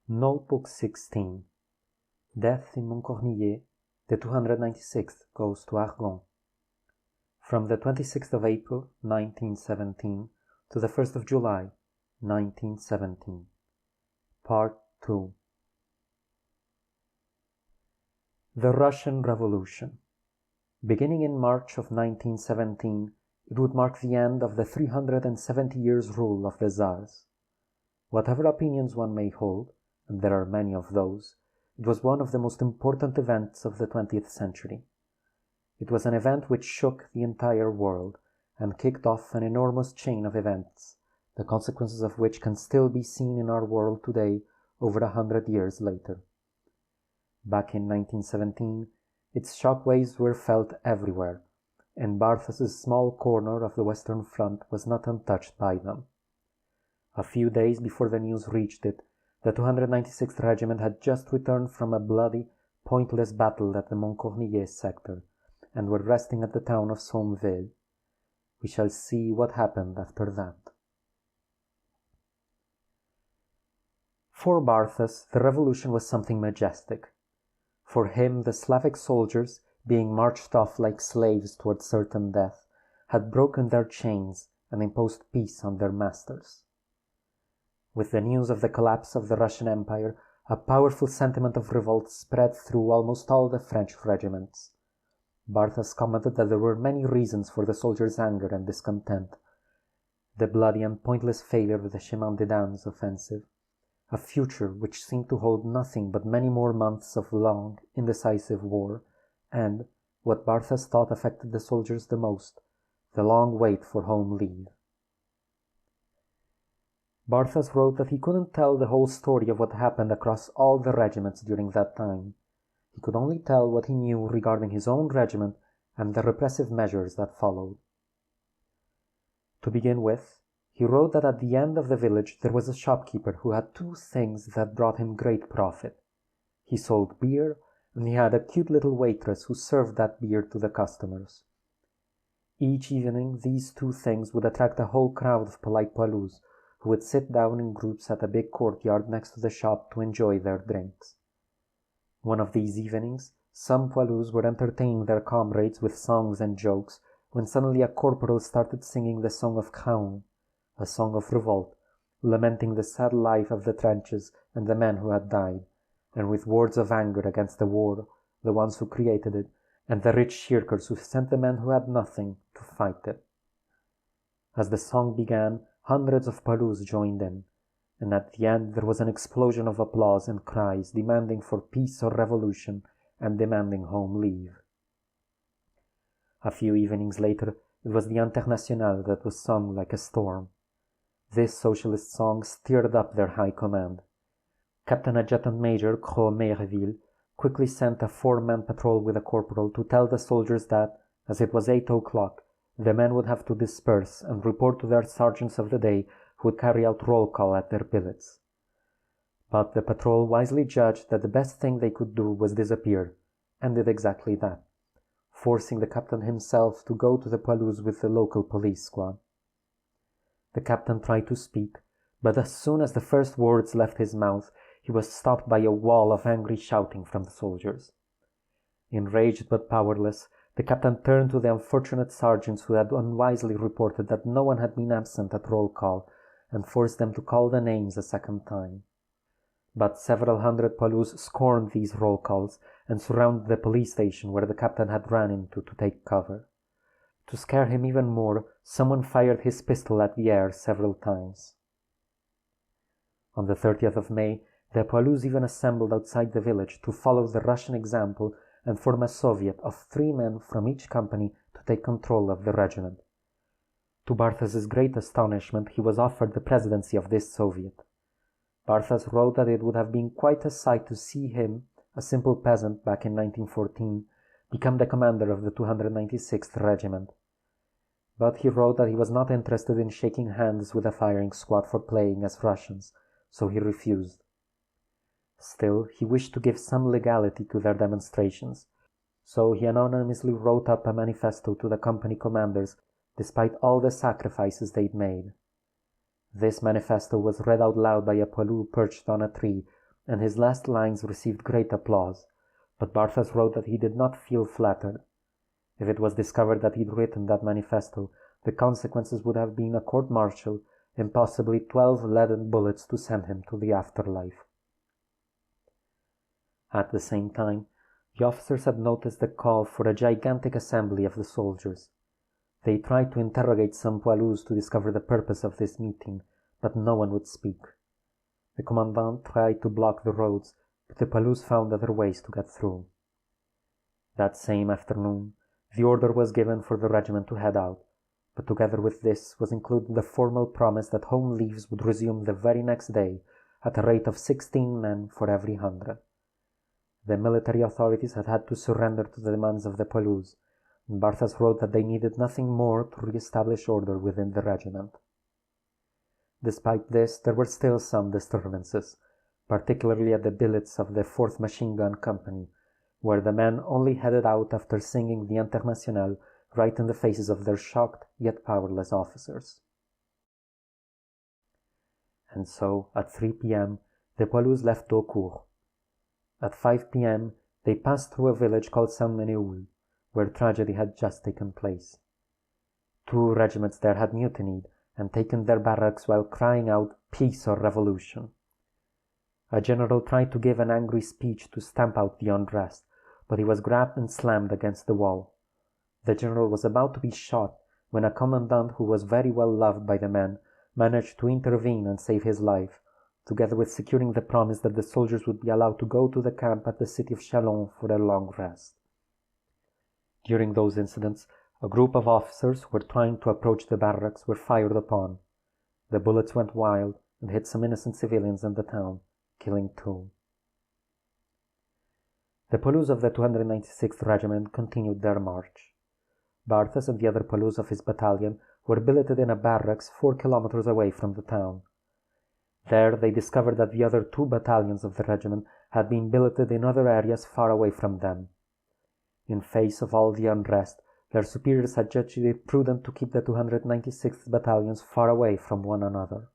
Notebook 16. Death in Montcornillet, the 296th goes to Argonne. From the 26th of April, 1917, to the 1st of July, 1917. Part 2. The Russian Revolution. Beginning in March of 1917, it would mark the end of the 370 years' rule of the Tsars. Whatever opinions one may hold, and there are many of those, it was one of the most important events of the 20th century. It was an event which shook the entire world and kicked off an enormous chain of events, the consequences of which can still be seen in our world today over 100 years later. Back in 1917, its shockwaves were felt everywhere, and Barthas' small corner of the Western Front was not untouched by them. A few days before the news reached it, the 296th Regiment had just returned from a bloody, pointless battle at the Montcornillet sector, and were resting at the town of Sommeville. We shall see what happened after that. For Barthas, the revolution was something majestic. For him, the Slavic soldiers, being marched off like slaves towards certain death, had broken their chains and imposed peace on their masters. With the news of the collapse of the Russian Empire, a powerful sentiment of revolt spread through almost all the French regiments. Barthas commented that there were many reasons for the soldiers' anger and discontent. The bloody and pointless failure of the Chemin offensive, a future which seemed to hold nothing but many more months of long, indecisive war, and, what Barthas thought affected the soldiers the most, the long wait for home leave. Barthas wrote that he couldn't tell the whole story of what happened across all the regiments during that time. He could only tell what he knew regarding his own regiment and the repressive measures that followed. To begin with, he wrote that at the end of the village there was a shopkeeper who had two things that brought him great profit. He sold beer, and he had a cute little waitress who served that beer to the customers. Each evening these two things would attract a whole crowd of polite poilus, who would sit down in groups at a big courtyard next to the shop to enjoy their drinks. One of these evenings, some poilus were entertaining their comrades with songs and jokes, when suddenly a corporal started singing the song of Chemin, a song of revolt, lamenting the sad life of the trenches and the men who had died, and with words of anger against the war, the ones who created it, and the rich shirkers who sent the men who had nothing to fight it. As the song began, hundreds of poilus joined in, and at the end there was an explosion of applause and cries demanding for peace or revolution and demanding home leave. A few evenings later, it was the Internationale that was sung like a storm. This socialist song stirred up their high command. Captain Adjutant Major Merville quickly sent a 4-man patrol with a corporal to tell the soldiers that, as it was 8 o'clock, the men would have to disperse and report to their sergeants of the day, who would carry out roll call at their billets. But the patrol wisely judged that the best thing they could do was disappear, and did exactly that, forcing the captain himself to go to the poilus with the local police squad. The captain tried to speak, but as soon as the first words left his mouth, he was stopped by a wall of angry shouting from the soldiers. Enraged but powerless, the captain turned to the unfortunate sergeants who had unwisely reported that no one had been absent at roll call, and forced them to call the names a second time. But several hundred poilus scorned these roll calls and surrounded the police station where the captain had run into to take cover. To scare him even more, someone fired his pistol at the air several times. On the 30th of May, the poilus even assembled outside the village to follow the Russian example and form a Soviet of 3 men from each company to take control of the regiment. To Barthas' great astonishment, he was offered the presidency of this Soviet. Barthas wrote that it would have been quite a sight to see him, a simple peasant back in 1914, become the commander of the 296th Regiment. But he wrote that he was not interested in shaking hands with a firing squad for playing as Russians, so he refused. Still, he wished to give some legality to their demonstrations, so he anonymously wrote up a manifesto to the company commanders despite all the sacrifices they'd made. This manifesto was read out loud by a poilu perched on a tree, and his last lines received great applause, but Barthas wrote that he did not feel flattered. If it was discovered that he'd written that manifesto, the consequences would have been a court-martial and possibly 12 leaden bullets to send him to the afterlife. At the same time, the officers had noticed the call for a gigantic assembly of the soldiers. They tried to interrogate some poilus to discover the purpose of this meeting, but no one would speak. The commandant tried to block the roads, but the poilus found other ways to get through. That same afternoon, the order was given for the regiment to head out, but together with this was included the formal promise that home leaves would resume the very next day at a rate of 16 men for every 100. The military authorities had had to surrender to the demands of the poilus, and Barthas wrote that they needed nothing more to re-establish order within the regiment. Despite this, there were still some disturbances, particularly at the billets of the 4th Machine Gun Company, where the men only headed out after singing the Internationale right in the faces of their shocked yet powerless officers. And so, at 3 p.m., the poilus left Daucourt. At 5 p.m., they passed through a village called Saint-Ménéhoul, where tragedy had just taken place. 2 regiments there had mutinied and taken their barracks while crying out peace or revolution. A general tried to give an angry speech to stamp out the unrest, but he was grabbed and slammed against the wall. The general was about to be shot when a commandant who was very well loved by the men managed to intervene and save his life, together with securing the promise that the soldiers would be allowed to go to the camp at the city of Chalon for a long rest. During those incidents, a group of officers who were trying to approach the barracks were fired upon. The bullets went wild and hit some innocent civilians in the town, killing 2. The poilus of the 296th Regiment continued their march. Barthas and the other poilus of his battalion were billeted in a barracks 4 kilometers away from the town. There they discovered that the other 2 battalions of the regiment had been billeted in other areas far away from them. In face of all the unrest, their superiors had judged it prudent to keep the 296th battalions far away from one another.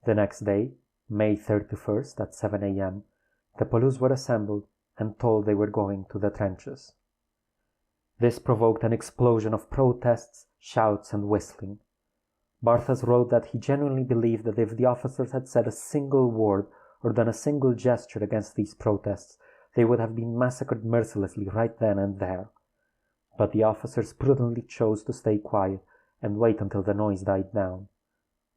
The next day, May 31st, at 7 a.m., the poilus were assembled and told they were going to the trenches. This provoked an explosion of protests, shouts, and whistling. Barthas wrote that he genuinely believed that if the officers had said a single word or done a single gesture against these protests, they would have been massacred mercilessly right then and there. But the officers prudently chose to stay quiet and wait until the noise died down.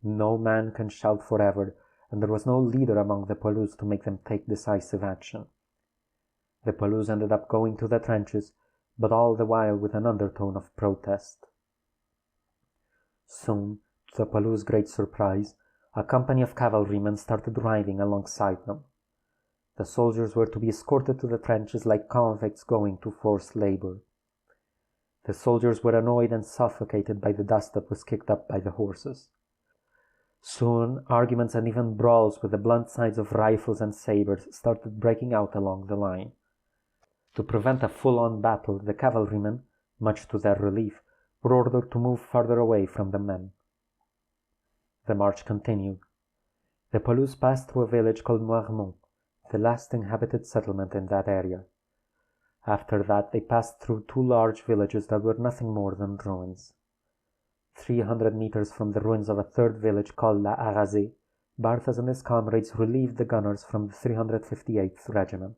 No man can shout forever, and there was no leader among the poilus to make them take decisive action. The poilus ended up going to the trenches, but all the while with an undertone of protest. Soon, to the poilus' great surprise, a company of cavalrymen started riding alongside them. The soldiers were to be escorted to the trenches like convicts going to forced labor. The soldiers were annoyed and suffocated by the dust that was kicked up by the horses. Soon, arguments and even brawls with the blunt sides of rifles and sabers started breaking out along the line. To prevent a full-on battle, the cavalrymen, much to their relief, were ordered to move farther away from the men. The march continued. The poilus passed through a village called Mort-Homme, the last inhabited settlement in that area. After that, they passed through 2 large villages that were nothing more than ruins. 300 meters from the ruins of a 3rd village called La Harazée, Barthas and his comrades relieved the gunners from the 358th Regiment.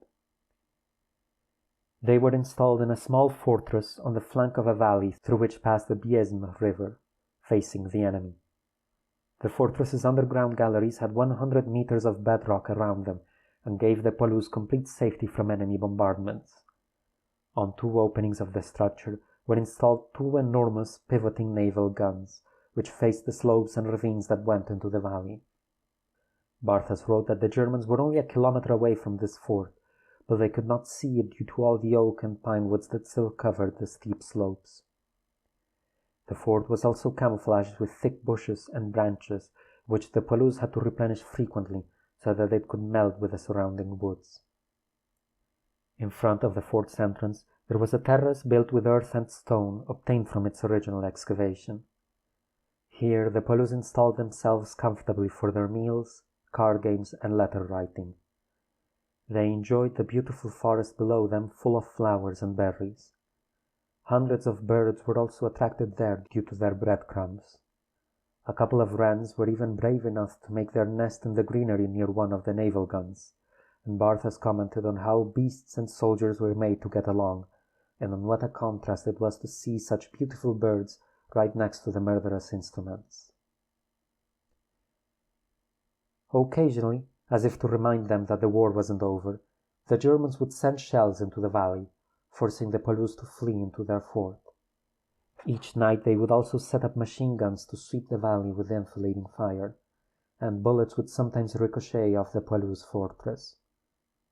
They were installed in a small fortress on the flank of a valley through which passed the Biesme River, facing the enemy. The fortress's underground galleries had 100 meters of bedrock around them and gave the poilus complete safety from enemy bombardments. On 2 openings of the structure were installed 2 enormous pivoting naval guns, which faced the slopes and ravines that went into the valley. Barthas wrote that the Germans were only a kilometer away from this fort, but they could not see it due to all the oak and pine woods that still covered the steep slopes. The fort was also camouflaged with thick bushes and branches, which the poilus had to replenish frequently so that it could meld with the surrounding woods. In front of the fort's entrance, there was a terrace built with earth and stone obtained from its original excavation. Here the poilus installed themselves comfortably for their meals, card games, and letter writing. They enjoyed the beautiful forest below them, full of flowers and berries. Hundreds of birds were also attracted there due to their breadcrumbs. A couple of wrens were even brave enough to make their nest in the greenery near one of the naval guns, and Barthas commented on how beasts and soldiers were made to get along, and on what a contrast it was to see such beautiful birds right next to the murderous instruments. Occasionally, as if to remind them that the war wasn't over, the Germans would send shells into the valley, forcing the Palouse to flee into their fort. Each night they would also set up machine guns to sweep the valley with enfilading fire, and bullets would sometimes ricochet off the Palouse fortress.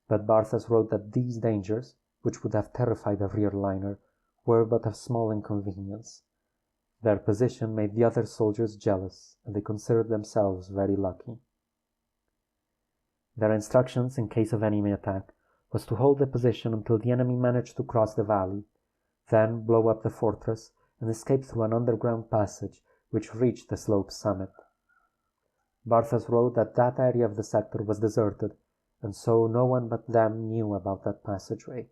But Barthas wrote that these dangers, which would have terrified a rear liner, were but of small inconvenience. Their position made the other soldiers jealous, and they considered themselves very lucky. Their instructions, in case of enemy attack, was to hold the position until the enemy managed to cross the valley, then blow up the fortress and escape through an underground passage which reached the slope's summit. Barthas wrote that that area of the sector was deserted, and so no one but them knew about that passageway.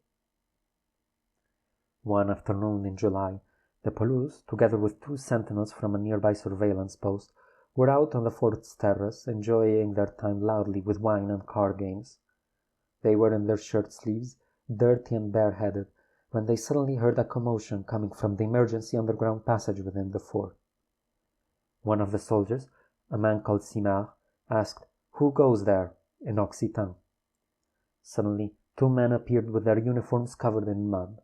One afternoon in July, the Palouse, together with 2 sentinels from a nearby surveillance post, were out on the fort's terrace, enjoying their time loudly with wine and card games. They were in their shirt sleeves, dirty and bareheaded, when they suddenly heard a commotion coming from the emergency underground passage within the fort. One of the soldiers, a man called Simard, asked, "Who goes there?" in Occitan. Suddenly, 2 men appeared with their uniforms covered in mud.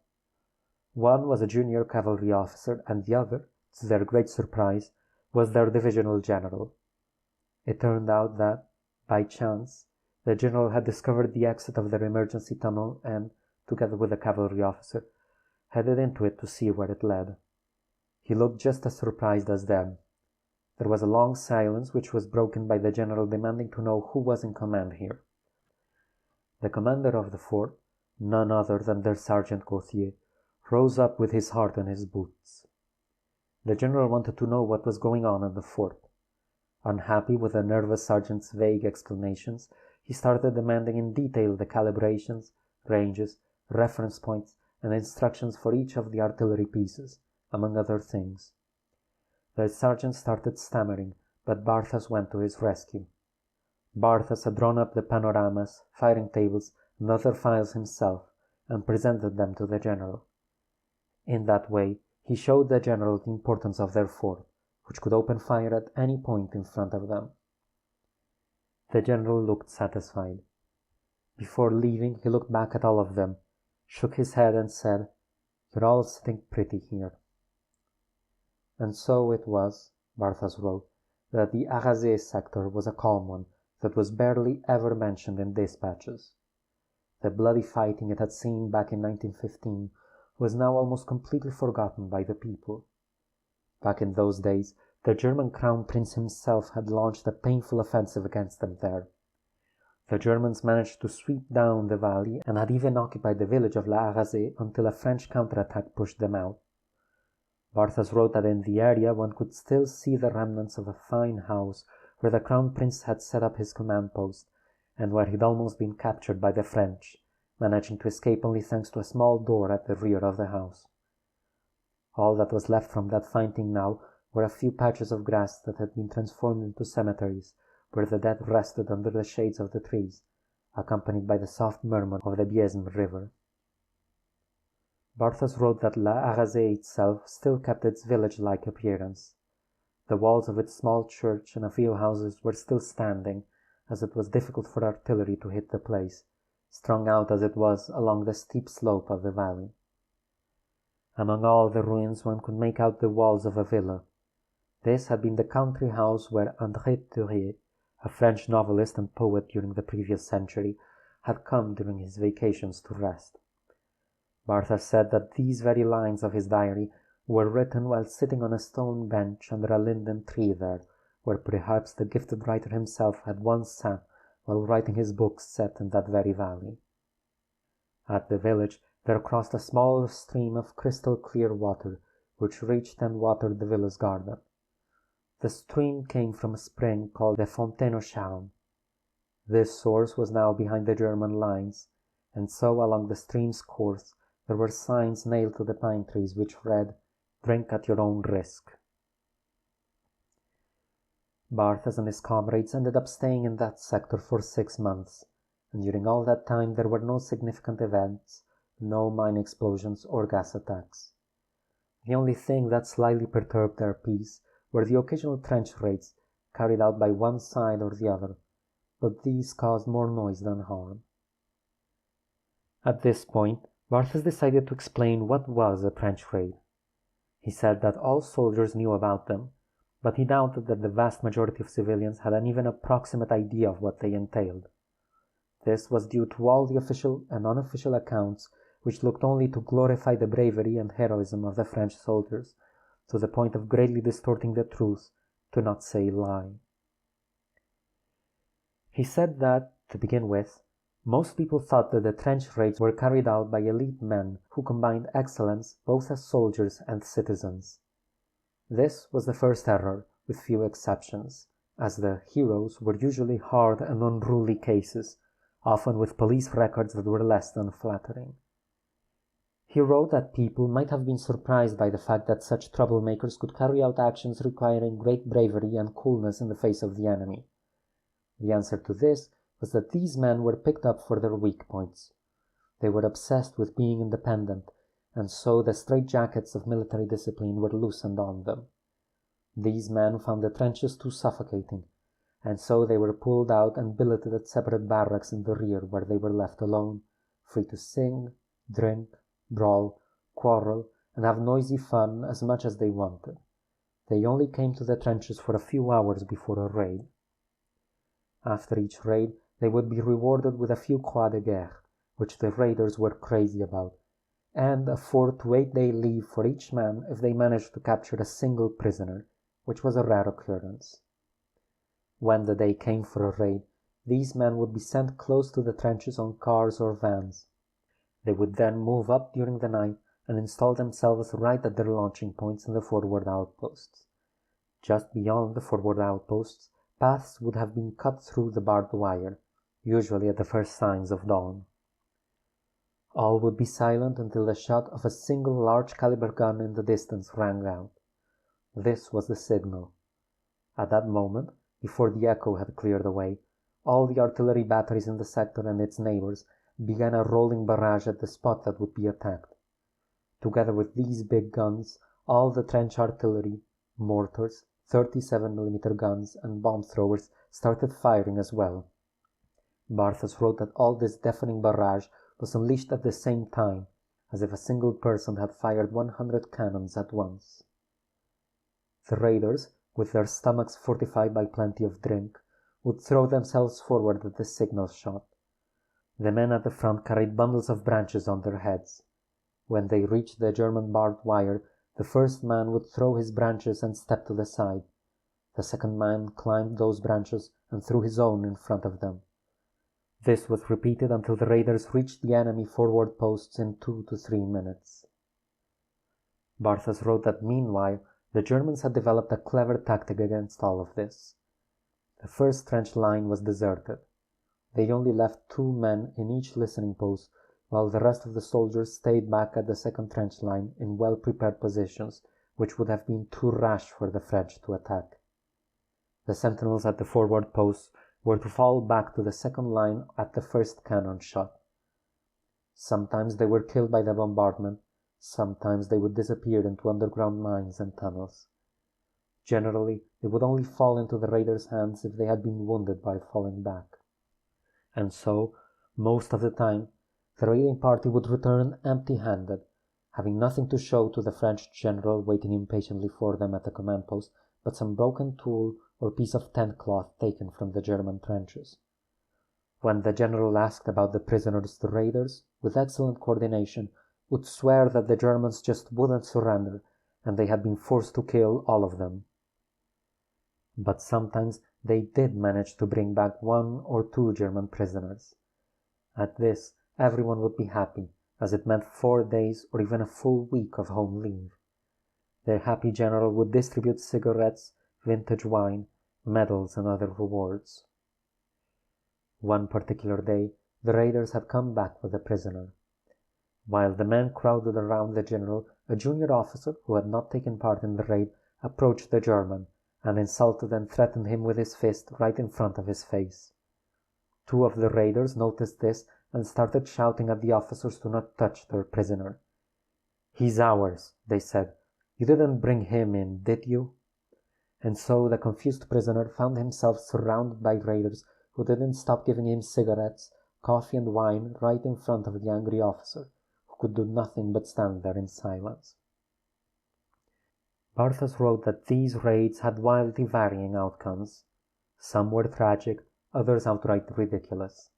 One was a junior cavalry officer, and the other, to their great surprise, was their divisional general. It turned out that, by chance, the general had discovered the exit of their emergency tunnel and, together with the cavalry officer, headed into it to see where it led. He looked just as surprised as them. There was a long silence, which was broken by the general demanding to know who was in command here. The commander of the fort, none other than their Sergeant Gauthier, rose up with his heart in his boots. The general wanted to know what was going on in the fort. Unhappy with the nervous sergeant's vague explanations, he started demanding in detail the calibrations, ranges, reference points, and instructions for each of the artillery pieces, among other things. The sergeant started stammering, but Barthas went to his rescue. Barthas had drawn up the panoramas, firing tables, and other files himself, and presented them to the general. In that way, he showed the general the importance of their fort, which could open fire at any point in front of them. The general looked satisfied. Before leaving, he looked back at all of them, shook his head, and said, "You're all sitting pretty here." And so it was, Barthas wrote, that the Arrazé sector was a calm one that was barely ever mentioned in dispatches. The bloody fighting it had seen back in 1915 was now almost completely forgotten by the people. Back in those days, the German Crown Prince himself had launched a painful offensive against them there. The Germans managed to sweep down the valley and had even occupied the village of La Arrazé until a French counterattack pushed them out. Barthas wrote that in the area one could still see the remnants of a fine house where the Crown Prince had set up his command post, and where he'd almost been captured by the French, managing to escape only thanks to a small door at the rear of the house. All that was left from that fighting now were a few patches of grass that had been transformed into cemeteries, where the dead rested under the shades of the trees, accompanied by the soft murmur of the Biesme river. Barthas wrote that La Arrazé itself still kept its village-like appearance. The walls of its small church and a few houses were still standing, as it was difficult for artillery to hit the place, strung out as it was along the steep slope of the valley. Among all the ruins one could make out the walls of a villa. This had been the country house where André Theuriet, a French novelist and poet during the previous century, had come during his vacations to rest. Barthas said that these very lines of his diary were written while sitting on a stone bench under a linden tree there, where perhaps the gifted writer himself had once sat while writing his books set in that very valley. At the village there crossed a small stream of crystal-clear water, which reached and watered the villa's garden. The stream came from a spring called the Fontaine aux Charmes. This source was now behind the German lines, and so along the stream's course there were signs nailed to the pine trees which read, "Drink at your own risk." Barthas and his comrades ended up staying in that sector for 6 months, and during all that time there were no significant events, no mine explosions or gas attacks. The only thing that slightly perturbed their peace were the occasional trench raids carried out by one side or the other, but these caused more noise than harm. At this point, Barthas decided to explain what was a trench raid. He said that all soldiers knew about them, but he doubted that the vast majority of civilians had an even approximate idea of what they entailed. This was due to all the official and unofficial accounts which looked only to glorify the bravery and heroism of the French soldiers, to the point of greatly distorting the truth, to not say lie. He said that, to begin with, most people thought that the trench raids were carried out by elite men who combined excellence both as soldiers and citizens. This was the first error, with few exceptions, as the heroes were usually hard and unruly cases, often with police records that were less than flattering. He wrote that people might have been surprised by the fact that such troublemakers could carry out actions requiring great bravery and coolness in the face of the enemy. The answer to this was that these men were picked up for their weak points. They were obsessed with being independent, and so the straitjackets of military discipline were loosened on them. These men found the trenches too suffocating, and so they were pulled out and billeted at separate barracks in the rear, where they were left alone, free to sing, drink, brawl, quarrel, and have noisy fun as much as they wanted. They only came to the trenches for a few hours before a raid. After each raid, they would be rewarded with a few croix de guerre, which the raiders were crazy about, and a 4 to 8 day leave for each man if they managed to capture a single prisoner, which was a rare occurrence. When the day came for a raid, these men would be sent close to the trenches on cars or vans. They would then move up during the night and install themselves right at their launching points in the forward outposts. Just beyond the forward outposts, paths would have been cut through the barbed wire, usually at the first signs of dawn. All would be silent until the shot of a single large-caliber gun in the distance rang out. This was the signal. At that moment, before the echo had cleared away, all the artillery batteries in the sector and its neighbors began a rolling barrage at the spot that would be attacked. Together with these big guns, all the trench artillery, mortars, 37mm guns, and bomb throwers started firing as well. Barthas wrote that all this deafening barrage was unleashed at the same time, as if a single person had fired 100 cannons at once. The raiders, with their stomachs fortified by plenty of drink, would throw themselves forward at the signal shot. The men at the front carried bundles of branches on their heads. When they reached the German barbed wire, the first man would throw his branches and step to the side. The second man climbed those branches and threw his own in front of them. This was repeated until the raiders reached the enemy forward posts in 2 to 3 minutes. Barthas wrote that meanwhile the Germans had developed a clever tactic against all of this. The first trench line was deserted. They only left 2 men in each listening post, while the rest of the soldiers stayed back at the second trench line in well-prepared positions, which would have been too rash for the French to attack. The sentinels at the forward posts were to fall back to the second line at the first cannon shot. Sometimes they were killed by the bombardment, sometimes they would disappear into underground mines and tunnels. Generally, they would only fall into the raiders' hands if they had been wounded by falling back. And so, most of the time, the raiding party would return empty-handed, having nothing to show to the French general waiting impatiently for them at the command post but some broken tool or piece of tent cloth taken from the German trenches. When the general asked about the prisoners, the raiders, with excellent coordination, would swear that the Germans just wouldn't surrender, and they had been forced to kill all of them. But sometimes they did manage to bring back 1 or 2 German prisoners. At this, everyone would be happy, as it meant 4 days or even a full week of home leave. The happy general would distribute cigarettes, vintage wine, medals, and other rewards. One particular day, the raiders had come back with a prisoner. While the men crowded around the general, a junior officer who had not taken part in the raid approached the German and insulted and threatened him with his fist right in front of his face. Two of the raiders noticed this and started shouting at the officers to not touch their prisoner. "He's ours," they said. "You didn't bring him in, did you?" And so the confused prisoner found himself surrounded by raiders who didn't stop giving him cigarettes, coffee, and wine right in front of the angry officer, who could do nothing but stand there in silence. Barthas wrote that these raids had wildly varying outcomes. Some were tragic, others outright ridiculous.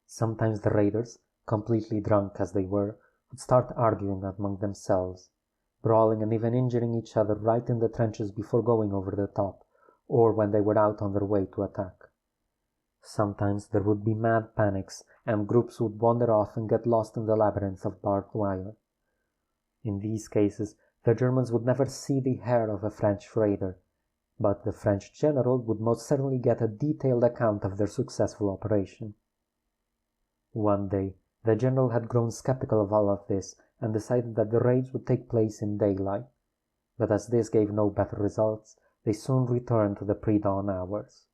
Sometimes the raiders, completely drunk as they were, would start arguing among themselves, brawling and even injuring each other right in the trenches before going over the top, or when they were out on their way to attack. Sometimes there would be mad panics, and groups would wander off and get lost in the labyrinth of barbed wire. In these cases, the Germans would never see the hair of a French raider, but the French general would most certainly get a detailed account of their successful operation. One day, the general had grown skeptical of all of this and decided that the raids would take place in daylight, but as this gave no better results, they soon returned to the pre-dawn hours.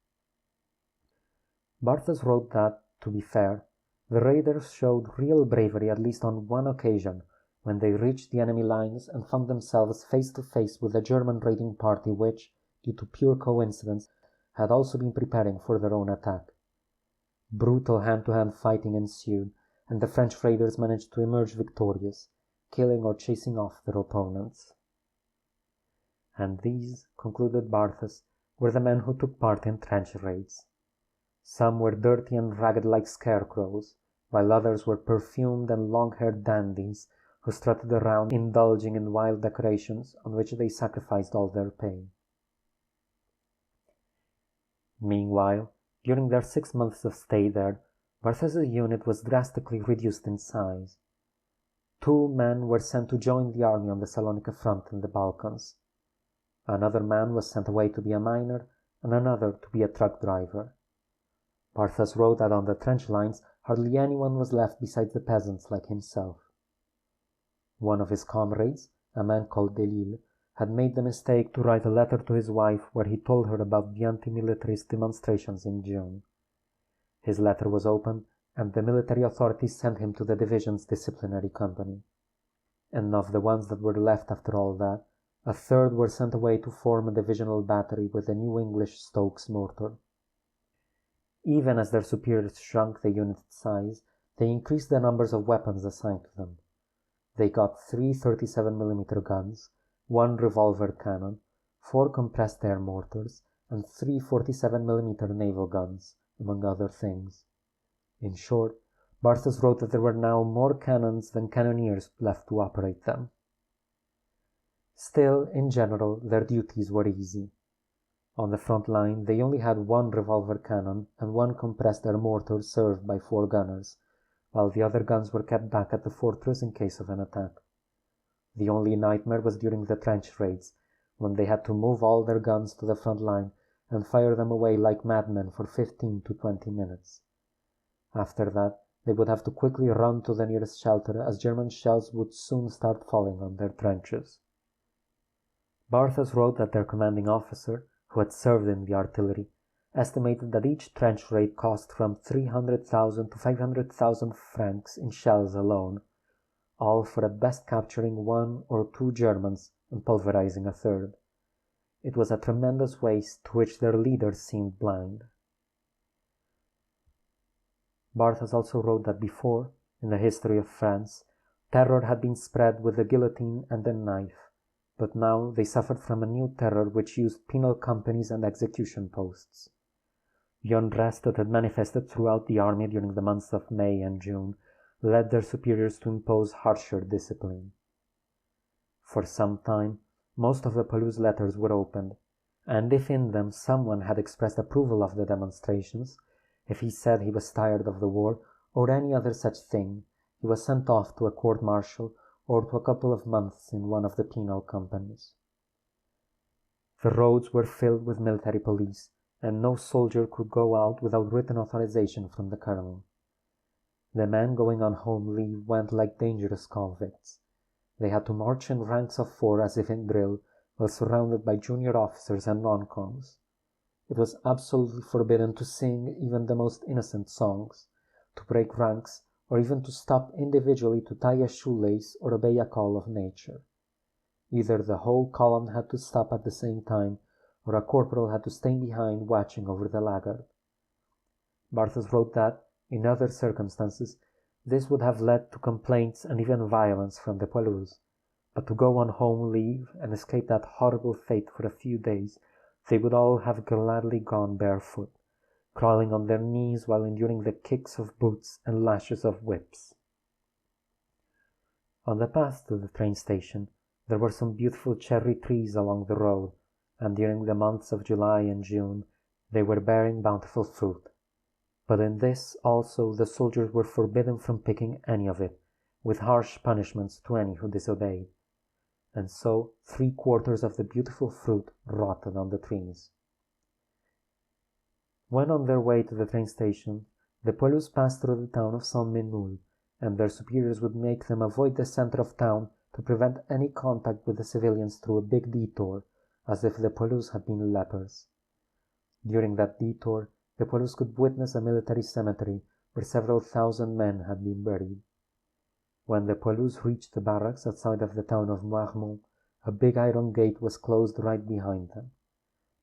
Barthas wrote that, to be fair, the raiders showed real bravery at least on one occasion, when they reached the enemy lines and found themselves face to face with a German raiding party which, due to pure coincidence, had also been preparing for their own attack. Brutal hand-to-hand fighting ensued, and the French raiders managed to emerge victorious, killing or chasing off their opponents. And these, concluded Barthas, were the men who took part in trench raids. Some were dirty and ragged like scarecrows, while others were perfumed and long-haired dandies who strutted around indulging in wild decorations on which they sacrificed all their pay. Meanwhile, during their 6 months of stay there, Barthas's unit was drastically reduced in size. 2 men were sent to join the army on the Salonika front in the Balkans. Another man was sent away to be a miner, and another to be a truck driver. Barthas wrote that on the trench lines hardly anyone was left besides the peasants like himself. One of his comrades, a man called Delisle, had made the mistake to write a letter to his wife where he told her about the anti-militarist demonstrations in June. His letter was opened, and the military authorities sent him to the division's disciplinary company. And of the ones that were left after all that, a third were sent away to form a divisional battery with a new English Stokes mortar. Even as their superiors shrunk the unit's size, they increased the numbers of weapons assigned to them. They got 3 37mm guns, 1 revolver cannon, 4 compressed air mortars, and 3 47mm naval guns, among other things. In short, Barthas wrote that there were now more cannons than cannoneers left to operate them. Still, in general, their duties were easy. On the front line, they only had 1 revolver cannon and 1 compressed air mortar served by 4 gunners, while the other guns were kept back at the fortress in case of an attack. The only nightmare was during the trench raids, when they had to move all their guns to the front line and fire them away like madmen for 15 to 20 minutes. After that, they would have to quickly run to the nearest shelter, as German shells would soon start falling on their trenches. Barthas wrote that their commanding officer, who had served in the artillery, estimated that each trench raid cost from 300,000 to 500,000 francs in shells alone, all for at best capturing 1 or 2 Germans and pulverizing a third. It was a tremendous waste to which their leaders seemed blind. Barthas also wrote that before, in the history of France, terror had been spread with the guillotine and the knife, but now they suffered from a new terror which used penal companies and execution posts. The unrest that had manifested throughout the army during the months of May and June led their superiors to impose harsher discipline. For some time, most of the Pelouse letters were opened, and if in them someone had expressed approval of the demonstrations, if he said he was tired of the war, or any other such thing, he was sent off to a court-martial or to a couple of months in one of the penal companies. The roads were filled with military police, and no soldier could go out without written authorization from the colonel. The men going on home leave went like dangerous convicts. They had to march in ranks of 4 as if in drill, while surrounded by junior officers and non-coms. It was absolutely forbidden to sing even the most innocent songs, to break ranks, or even to stop individually to tie a shoelace or obey a call of nature. Either the whole column had to stop at the same time, or a corporal had to stay behind watching over the laggard. Barthas wrote that, in other circumstances, this would have led to complaints and even violence from the poilus, but to go on home leave and escape that horrible fate for a few days, they would all have gladly gone barefoot, crawling on their knees while enduring the kicks of boots and lashes of whips. On the path to the train station, there were some beautiful cherry trees along the road, and during the months of July and June they were bearing bountiful fruit. But in this also the soldiers were forbidden from picking any of it, with harsh punishments to any who disobeyed. And so 3/4 of the beautiful fruit rotted on the trees. When on their way to the train station, the poilus passed through the town of Saint-Ménehould, and their superiors would make them avoid the center of town to prevent any contact with the civilians through a big detour, as if the poilus had been lepers. During that detour, the poilus could witness a military cemetery where several thousand men had been buried. When the poilus reached the barracks outside of the town of Mort-Homme, a big iron gate was closed right behind them.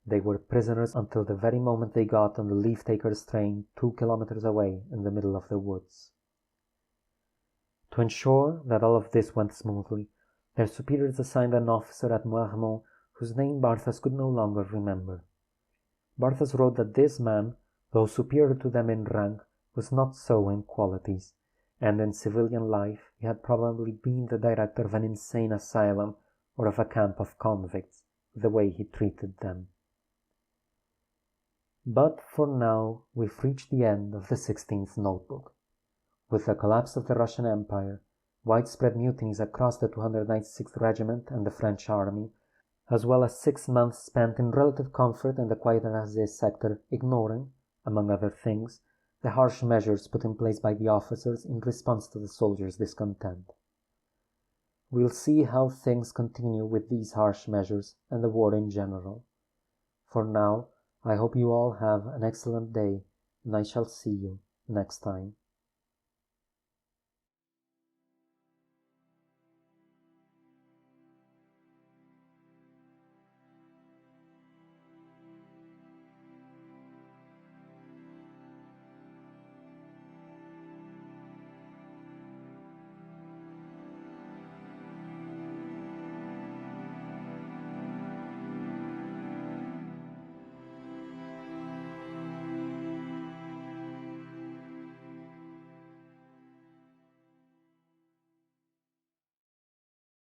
They were prisoners until the very moment they got on the leave-takers' train 2 kilometers away in the middle of the woods. To ensure that all of this went smoothly, their superiors assigned an officer at Mort-Homme whose name Barthas could no longer remember. Barthas wrote that this man, though superior to them in rank, was not so in qualities, and in civilian life he had probably been the director of an insane asylum or of a camp of convicts, the way he treated them. But for now we've reached the end of the 16th notebook. With the collapse of the Russian Empire, widespread mutinies across the 296th Regiment and the French army, as well as 6 months spent in relative comfort in the quiet Alsace sector, ignoring, among other things, the harsh measures put in place by the officers in response to the soldiers' discontent. We'll see how things continue with these harsh measures and the war in general. For now, I hope you all have an excellent day, and I shall see you next time.